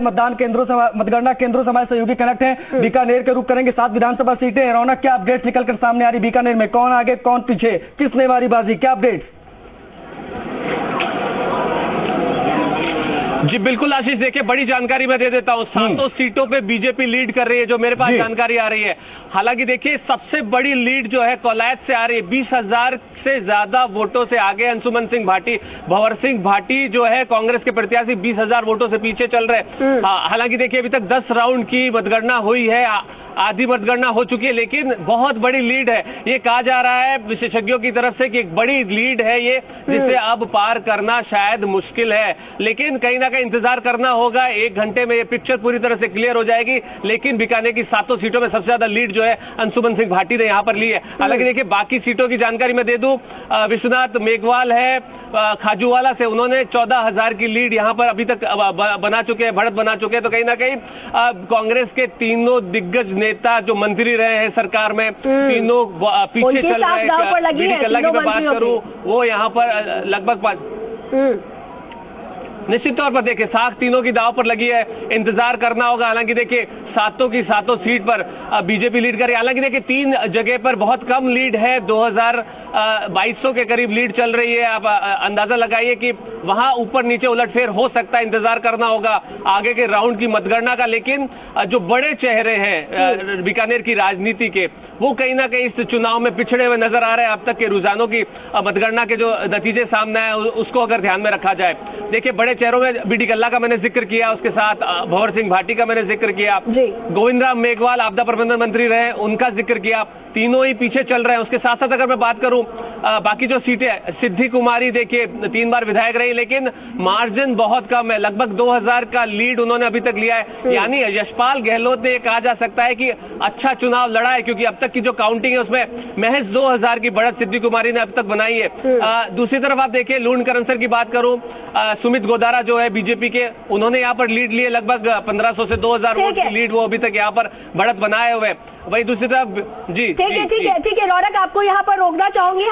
मतदान केंद्रों से मतगणना केंद्रों से हमारे सहयोगी कनेक्ट हैं, बीकानेर के रुख करेंगे। 7 विधानसभा सीटें। रौनक, क्या अपडेट्स निकलकर सामने आ रही बीकानेर में? कौन आगे कौन पीछे, किसने मारी बाजी, क्या अपडेट्स? जी बिल्कुल आशीष, देखिए बड़ी जानकारी मैं दे देता हूं। 7 सीटों पे बीजेपी लीड कर रही है, जो मेरे पास जानकारी आ रही है। हालांकि देखिए सबसे बड़ी लीड जो है कोलायत से आ रही है। 20,000 से ज्यादा वोटों से आगे अंशुमन सिंह भाटी, भंवर सिंह भाटी जो है कांग्रेस के प्रत्याशी 20,000 वोटों से पीछे चल रहे। हालांकि देखिए अभी तक 10 राउंड की मतगणना हुई है, आधी मतगणना हो चुकी है, लेकिन बहुत बड़ी लीड है। ये कहा जा रहा है विशेषज्ञों की तरफ से कि एक बड़ी लीड है ये, जिसे अब पार करना शायद मुश्किल है। लेकिन कहीं ना कहीं इंतजार करना होगा, 1 घंटे में ये पिक्चर पूरी तरह से क्लियर हो जाएगी। लेकिन बीकानेर की 7 सीटों में सबसे ज्यादा लीड जो है अंशुमन सिंह भाटी ने यहाँ पर ली है। हालांकि देखिए बाकी सीटों की जानकारी मैं दे दूं, विश्वनाथ मेघवाल है खाजूवाला से, उन्होंने 14,000 की लीड यहाँ पर अभी तक बना चुके हैं, बढ़त बना चुके हैं। तो कहीं ना कहीं कांग्रेस के तीनों दिग्गज नेता जो मंत्री रहे हैं सरकार में, तीनों पीछे चल रहे हैं। बीडी कल्ला की मैं बात करूं, वो यहाँ पर लगभग निश्चित तौर पर देखिए साख तीनों की दाव पर लगी है, इंतजार करना होगा। हालांकि देखिए 7 की 7 सीट पर बीजेपी लीड कर रही है। हालांकि देखिए 3 जगह पर बहुत कम लीड है, 2200 के करीब लीड चल रही है। आप अंदाजा लगाइए कि वहां ऊपर नीचे उलटफेर हो सकता है, इंतजार करना होगा आगे के राउंड की मतगणना का। लेकिन जो बड़े चेहरे हैं बीकानेर की राजनीति के, वो कहीं ना कहीं इस चुनाव में पिछड़े हुए नजर आ रहे हैं। अब तक के रुझानों की मतगणना के जो नतीजे सामने आए उसको अगर ध्यान में रखा जाए, देखिए बड़े चेहरों में बीडी कल्ला का मैंने जिक्र किया, उसके साथ भंवर सिंह भाटी का मैंने जिक्र किया, गोविंद राम मेघवाल आपदा प्रबंधन मंत्री रहे, उनका जिक्र किया। तीनों ही पीछे चल रहे हैं। उसके साथ साथ अगर मैं बात करूं बाकी जो सीटें, सिद्धि कुमारी देखिए 3 बार विधायक रही, लेकिन मार्जिन बहुत कम है, लगभग 2,000 का लीड उन्होंने अभी तक लिया है। यानी यशपाल गहलोत ने कहा जा सकता है कि अच्छा चुनाव लड़ा है, क्योंकि अब तक की जो काउंटिंग है उसमें महज 2,000 की बढ़त सिद्धि कुमारी ने अब तक बनाई है। दूसरी तरफ आप देखिए लूण करनसर की बात करूं, सुमित गोदारा जो है बीजेपी के, उन्होंने यहाँ पर लीड लिए, लगभग 1500 से 2,000 वोट की लीड वो अभी तक यहाँ पर बढ़त बनाए हुए। वही दूसरी तरफ जी ठीक है रौनक, आपको यहाँ पर रोकना चाहूंगी।